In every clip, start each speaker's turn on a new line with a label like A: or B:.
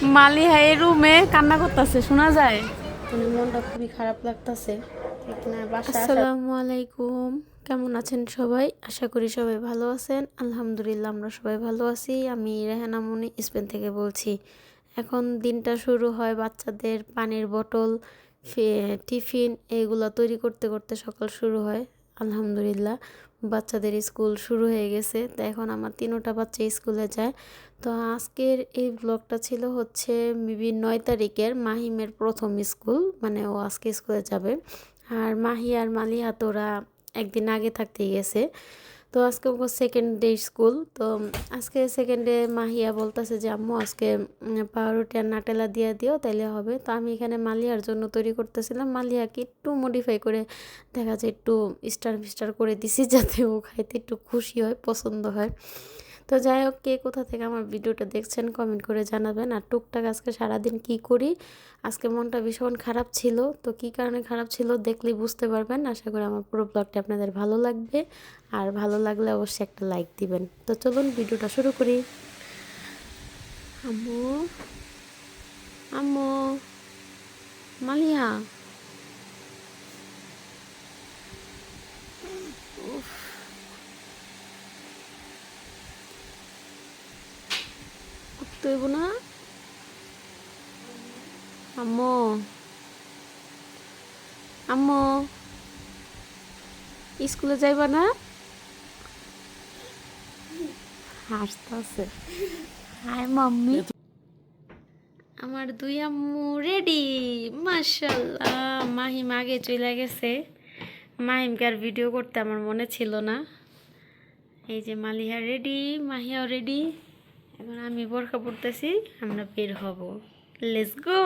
A: মালিহা এই রুমে কান্না করতেছে, শোনা যায়।
B: মানে মনটা খুবই খারাপ লাগতেছে। ঠিক না, বাসায় আসার
A: আসসালামু আলাইকুম, কেমন আছেন সবাই? আশা করি সবাই ভালো আছেন। আলহামদুলিল্লাহ আমরা সবাই ভালো আছি। আমি রেহানা মুনি স্পেন থেকে বলছি। এখন দিনটা শুরু হয় বাচ্চাদের পানির বোতল, টিফিন এগুলো তৈরি করতে করতে সকাল শুরু হয়। আলহামদুলিল্লাহ বাচ্চাদের স্কুল শুরু হয়ে গেছে, তো এখন আমার তিনোটা বাচ্চা স্কুলে যায়। তো আজকের এই ব্লগটা ছিল হচ্ছে মেবি 9 তারিখের মাহিমের প্রথম স্কুল, মানে ও আজকে স্কুলে যাবে। আর মাহি আর মালিহা তোরা একদিন আগে থাকতেই গেছে। তো আজকে ওকে সেকেন্ড ডে স্কুল। তো আজকে সেকেন্ড ডে মাহিয়া বলতেছে যে আম্মু আজকে পাউরুটি আর নাটেলা দিয়ে দিও তাইলে হবে। তো আমি এখানে মালিয়ার জন্য তৈরি করতেছিলাম। মালিয়াকে একটু মডিফাই করে দেখা যায় একটু স্টার ফিস্টার করে দিছি যাতে ও খাইতে একটু খুশি হয়, পছন্দ হয়। তো যাই হোক, কে কোথা থেকে আমার ভিডিওটা দেখছেন কমেন্ট করে জানাবেন। আর টুকটাক আজকে সারাদিন কি করি, আজকে মনটা ভীষণ খারাপ ছিল। তো কী কারণে খারাপ ছিল দেখলেই বুঝতে পারবেন। আশা করি আমার পুরো ব্লগটা আপনাদের ভালো লাগবে, আর ভালো লাগলে অবশ্যই একটা লাইক দিবেন। তো চলুন ভিডিওটা শুরু করি। আম্মু, আম্মু, মালিয়া, উঠতে হইব না? আম্মু, আম্মু, স্কুলে যাইবা না? হাসতেছে। Hi mummy. আমার দুই আম্মু রেডি, মাশাল্লাহ। মাহিম আগে চলে গেছে। মাহিমকে আর ভিডিও করতে আমার মনে ছিল না। এই যে মালিহা রেডি, মাহিয়াও রেডি। এখন আমি বোরকা পড়তেছি, আমরা বের হব। Let's go.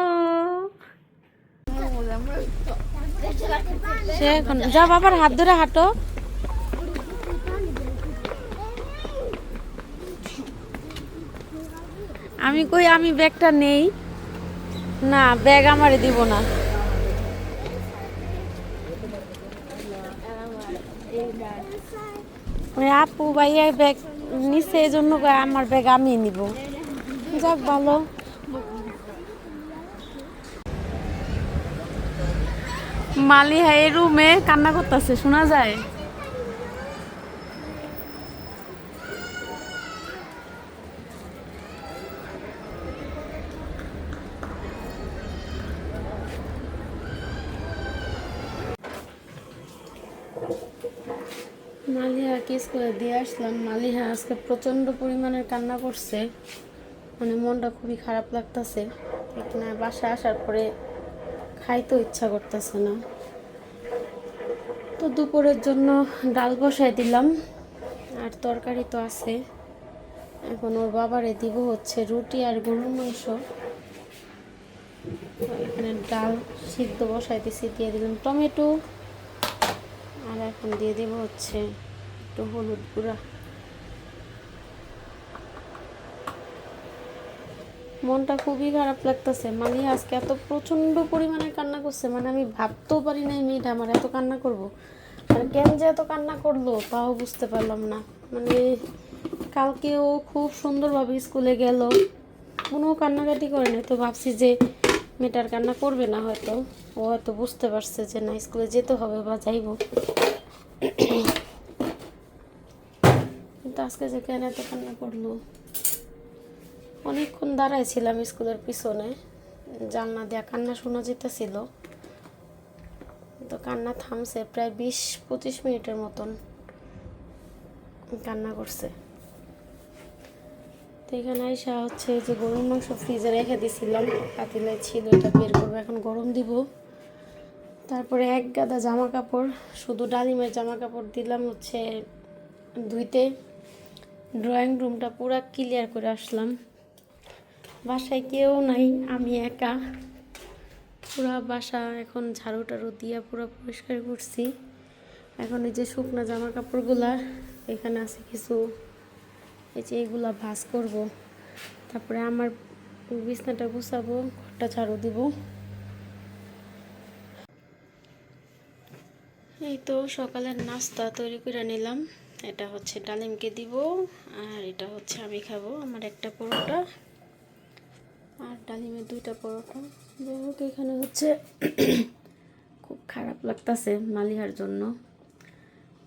A: সে এখন যা, বাবার হাত ধরে হাঁটো। আমি কই আমি ব্যাগটা নেই। না, ব্যাগ আমারে দিব না। ওই আপু ভাইয়া ব্যাগ নিচে, এই জন্য আমার ব্যাগ আমি নিব। যাক ভালো। মালিহা এই রুমে কান্না করতেছে, শোনা যায়। মালিহাকে স্কুলে দিয়ে আসলাম। মালিহা আজকে প্রচণ্ড পরিমাণের কান্না করছে, মানে মনটা খুবই খারাপ লাগতেছে। ঠিক না, বাসায় আসার পরে খাইতেও ইচ্ছা করতেছে না। তো দুপুরের জন্য ডাল বসাই দিলাম, আর তরকারি তো আছে। এখন ওর বাবারে দিব হচ্ছে রুটি আর গরুর মাংস। এখানে ডাল সিদ্ধ বসাই দিছি, দিয়ে দিলাম টমেটো, আর এখন দিয়ে দিব হচ্ছে একটু হলুদ গুঁড়া। মনটা খুবই খারাপ লাগতেছে। মানে আজকে এত প্রচণ্ড পরিমাণে কান্না করছে, মানে আমি ভাবতেও পারি নাই মেয়েটা আমার এত কান্না করবো। আর কেন যে এত কান্না করলো তাও বুঝতে পারলাম না। মানে কালকেও খুব সুন্দরভাবে স্কুলে গেল, কোনো কান্নাকাটি করে না। তো ভাবছি যে মেয়েটার কান্না করবে না, হয়তো ও হয়তো বুঝতে পারছে যে না স্কুলে যেতে হবে বা যাইব। কিন্তু আজকে যে কেন এত কান্না করলো। অনেকক্ষণ দাঁড়াইছিলাম স্কুলের পিছনে, জানলা দেয়া কান্না শোনা যেতেছিল। তো কান্না থামছে, প্রায় 20-25 মিনিটের মতন কান্না করছে। তো এখানে আইসা হচ্ছে যে গরুর মাংস ফ্রিজে রেখে দিয়েছিলাম, পাতিলে ছিল, এটা বের করবো, এখন গরম দিব। তারপরে এক গাদা জামা কাপড়, শুধু ডালিমের জামা কাপড় দিলাম হচ্ছে ধুইতে। ড্রয়িং রুমটা পুরো ক্লিয়ার করে আসলাম। বাসায় কেউ নাই, আমি একা। পুরা বাসা এখন ঝাড়ু টাড়ু দিয়ে পুরো পরিষ্কার করছি। এখন এই যে শুকনো জামা কাপড়গুলা এখানে আছে কিছু, এই যে এগুলা ভাঁজ করব। তারপরে আমার বিছনাটা গুছাবো, ঘরটা ঝাড়ু দিব। এই তো সকালের নাস্তা তৈরি করে নিলাম। এটা হচ্ছে ডালিমকে দিব, আর এটা হচ্ছে আমি খাবো। আমার একটা পরোটা আর ডালিমের 2টা পরোটা। যাই হোক, এখানে হচ্ছে খুব খারাপ লাগতেছে মালিহার জন্য,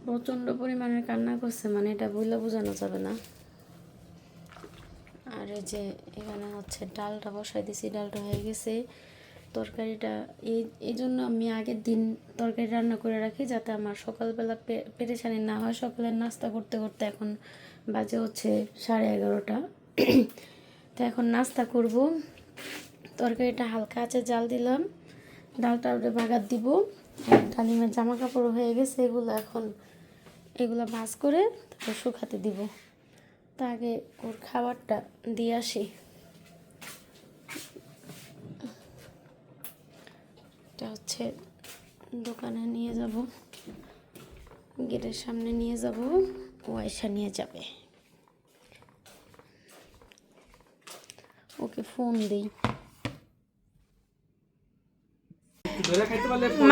A: প্রচণ্ড পরিমাণের কান্না করছে, মানে এটা বইলে বোঝানো যাবে না। আর এই যে এখানে হচ্ছে ডালটা বসাই দিছি, ডালটা হয়ে গেছে। তরকারিটা এই জন্য আমি আগের দিন তরকারি রান্না করে রাখি, যাতে আমার সকালবেলা পেরেশানি না হয়। সকালের নাস্তা করতে করতে এখন বাজে হচ্ছে 11:30। তো এখন নাস্তা করব। তরকারিটা হালকা আছে জাল দিলাম, ডালটা ওটা বাগার দিব। আর ডালিমের জামা কাপড় হয়ে গেছে, এগুলো ভাজ করে তারপর শুকাতে দিব। তা আগে ওর খাবারটা দিয়ে আসি। এটা হচ্ছে দোকানে নিয়ে যাব, গেটের সামনে নিয়ে যাব, ও আয়সা নিয়ে যাবে। ওকে ফোন দিই।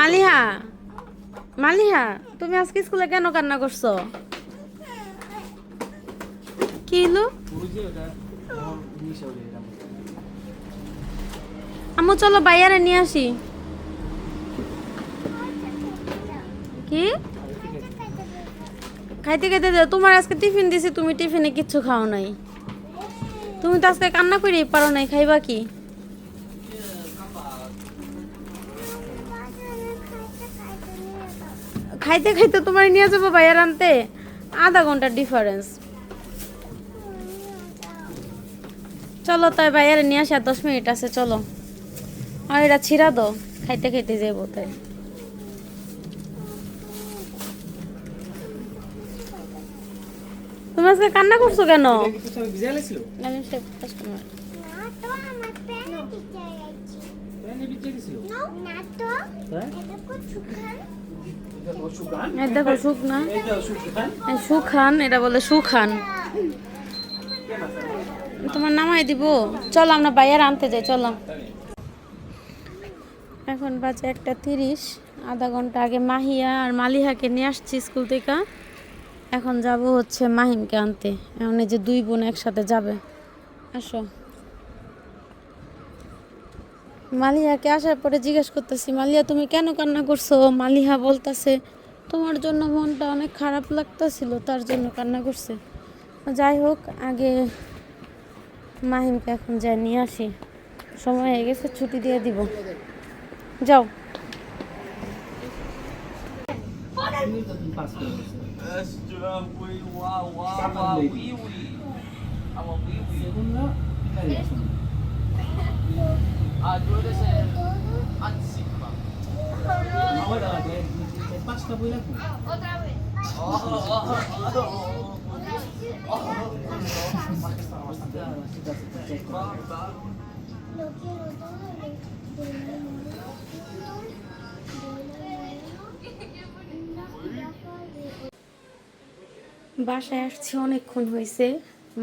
A: মালিহা, মালিহা, তুমি আজকে স্কুলে কেন কান্না করছো? কি হলো? আম্মু চলো বাইরে নিয়ে আসি। কি খাইতে খাইতে দে, তোমার আজকে টিফিন দিছি, তুমি টিফিনে কিচ্ছু খাও নাই। তুমি তো আজকে কান্না করে পারো নাই, খাইবা কি? খাইতে খাইতে তোমার নিয়ে যাবো বাইরে আনতে, আধা ঘন্টার ডিফারেন্স। চলো তাই বাইরে নিয়ে আসি, আর 10 মিনিট আছে, চলো। আর এটা ছিড়া দাও, খাইতে খাইতে যাবো তাই। তুমি আজকে কান্না করছো কেন? দেখো শুকনা, সুখান, এটা বলে সুখান। তোমার নামাই দিব। চলো আমরা বাইরে আনতে যাই, চলো। এখন বাজে 1:30, আধা ঘন্টা আগে মাহিয়া আর মালিহাকে নিয়ে আসছি স্কুল থেকে। এখন যাব হচ্ছে মাহিমকে আনতে। এখন এই যে 2 বোন একসাথে যাবে। আসো। মালিহাকে আসার পরে জিজ্ঞেস করতেছি, মালিহা তুমি কেন কান্না করছো? মালিহা বলতেছে তোমার জন্য মনটা অনেক খারাপ লাগতেছিল, তার জন্য কান্না করছে। যাই হোক, আগে মাহিমকে এখন যাই নিয়ে আসি, সময় হয়ে গেছে, ছুটি দিয়ে দিব। যাও। বাসায় আসছি, অনেকক্ষণ হয়েছে।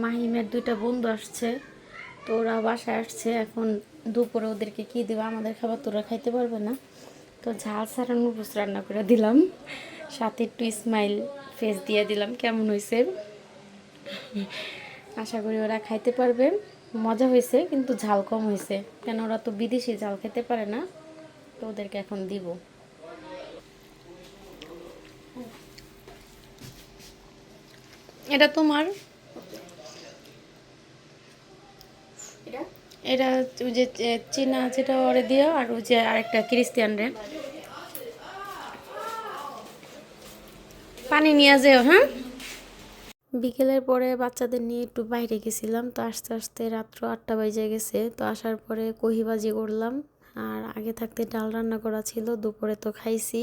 A: মাহিমের 2টা বন্ধু আসছে, তো ওরা বাসায় আসছে। এখন দুপুরে ওদেরকে কী দেবো, আমাদের খাবার তো ওরা খাইতে পারবে না। তো ঝাল ছাড়া নুডলস রান্না করে দিলাম, সাথে একটু স্মাইল ফেস দিয়ে দিলাম। কেমন হয়েছে? আশা করি ওরা খাইতে পারবে। মজা হয়েছে, কিন্তু ঝাল কম হয়েছে, কেন ওরা তো বিদেশি ঝাল খেতে পারে না। তো ওদেরকে এখন দিব। এটা তোমার, এটা ওই যে চীনা যেটা ওরে দিও, আর ওই যে আরেকটা ক্রিস্টিয়ান রে। পানি নিয়ে যেও, হ্যাঁ। বিকেলের পরে বাচ্চাদের নিয়ে একটু বাইরে গেছিলাম, তো আস্তে আস্তে রাত্র 8টা বেজে গেছে। তো আসার পরে কহিবাজি করলাম, আর আগে থাকতে ডাল রান্না করা ছিল, দুপুরে তো খাইছি।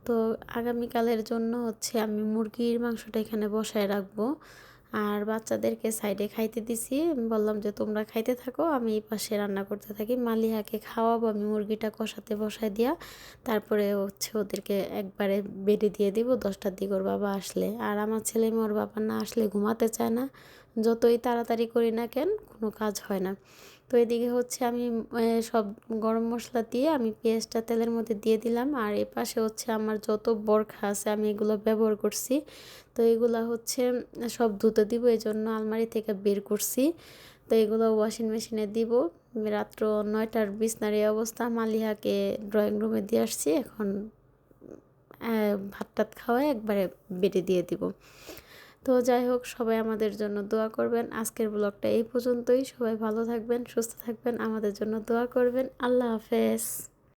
A: তো আগামীকালের জন্য হচ্ছে আমি মুরগির মাংসটা এখানে বসায় রাখবো। আর বাচ্চাদেরকে সাইডে খাইতে দিছি, বললাম যে তোমরা খাইতে থাকো, আমি এই পাশে রান্না করতে থাকি। মালিহাকে খাওয়াবো আমি মুরগিটা কষাতে বসায় দিয়া, তারপরে হচ্ছে ওদেরকে একবারে বেডে দিয়ে দিব 10টার দিকে ওর বাবা আসলে। আর আমার ছেলে মেয়ে ওর বাবা না আসলে ঘুমাতে চায় না, যতই তাড়াতাড়ি করি না কেন কোনো কাজ হয় না। তো এদিকে হচ্ছে আমি সব গরম মশলা দিয়ে আমি পেঁয়াজটা তেলের মধ্যে দিয়ে দিলাম। আর এ পাশে হচ্ছে আমার যত বরখা আছে আমি এগুলো ব্যবহার করছি। তো এগুলো হচ্ছে সব ধুতে দিব, এই জন্য আলমারি থেকে বের করছি। তো এগুলো ওয়াশিং মেশিনে দিব, রাত্র 9টার বিছনার এই অবস্থা। মালিহাকে ড্রয়িং রুমে দিয়ে আসছি, এখন ভাত টাত খাওয়ায় একবারে বেডে দিয়ে দিব। তো যাই হোক, সবাই আমাদের জন্য দোয়া করবেন। আজকের ব্লগটা এই পর্যন্তই। সবাই ভালো থাকবেন, সুস্থ থাকবেন, আমাদের জন্য দোয়া করবেন। আল্লাহ হাফেজ।